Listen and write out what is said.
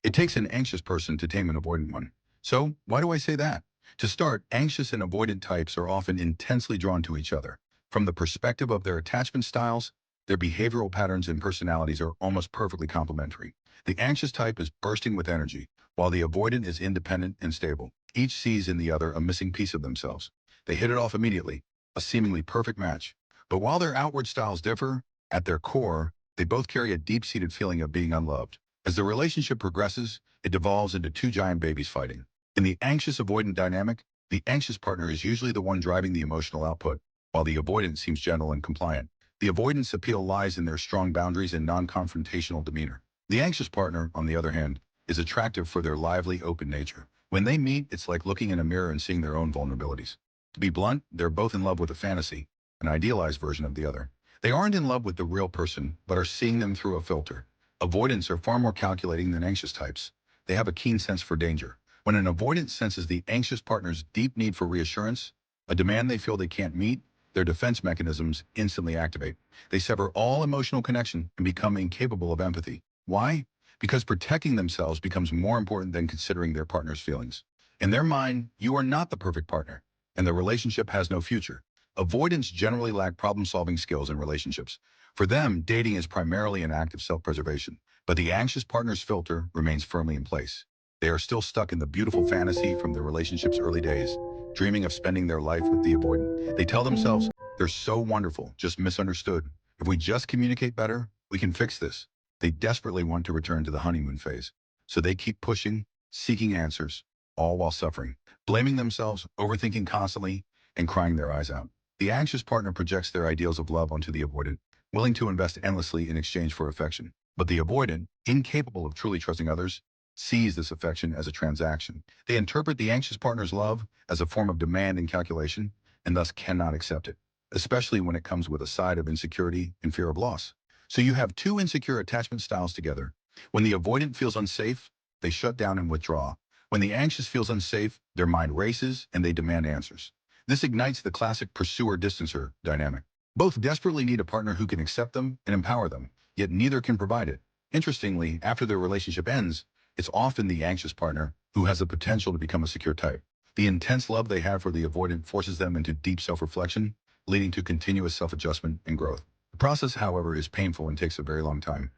It takes an anxious person to tame an avoidant one. So, why do I say that? To start, anxious and avoidant types are often intensely drawn to each other. From the perspective of their attachment styles, their behavioral patterns and personalities are almost perfectly complementary. The anxious type is bursting with energy, while the avoidant is independent and stable. Each sees in the other a missing piece of themselves. They hit it off immediately, a seemingly perfect match. But while their outward styles differ, at their core, they both carry a deep-seated feeling of being unloved. As the relationship progresses, it devolves into two giant babies fighting. In the anxious-avoidant dynamic, the anxious partner is usually the one driving the emotional output, while the avoidant seems gentle and compliant. The avoidance appeal lies in their strong boundaries and non-confrontational demeanor. The anxious partner, on the other hand, is attractive for their lively, open nature. When they meet, it's like looking in a mirror and seeing their own vulnerabilities. To be blunt, they're both in love with a fantasy, an idealized version of the other. They aren't in love with the real person, but are seeing them through a filter. Avoidants are far more calculating than anxious types. They have a keen sense for danger. When an avoidant senses the anxious partner's deep need for reassurance, a demand they feel they can't meet, their defense mechanisms instantly activate. They sever all emotional connection and become incapable of empathy. Why? Because protecting themselves becomes more important than considering their partner's feelings. In their mind, you are not the perfect partner, and the relationship has no future. Avoidants generally lack problem-solving skills in relationships. For them, dating is primarily an act of self-preservation, but the anxious partner's filter remains firmly in place. They are still stuck in the beautiful fantasy from the relationship's early days, dreaming of spending their life with the avoidant. They tell themselves, they're so wonderful, just misunderstood. If we just communicate better, we can fix this. They desperately want to return to the honeymoon phase. So they keep pushing, seeking answers, all while suffering, blaming themselves, overthinking constantly, and crying their eyes out. The anxious partner projects their ideals of love onto the avoidant, willing to invest endlessly in exchange for affection. But the avoidant, incapable of truly trusting others, sees this affection as a transaction. They interpret the anxious partner's love as a form of demand and calculation, and thus cannot accept it, especially when it comes with a side of insecurity and fear of loss. So you have two insecure attachment styles together. When the avoidant feels unsafe, they shut down and withdraw. When the anxious feels unsafe, their mind races and they demand answers. This ignites the classic pursuer-distancer dynamic. Both desperately need a partner who can accept them and empower them, yet neither can provide it. Interestingly, after their relationship ends, it's often the anxious partner who has the potential to become a secure type. The intense love they have for the avoidant forces them into deep self-reflection, leading to continuous self-adjustment and growth. The process, however, is painful and takes a very long time.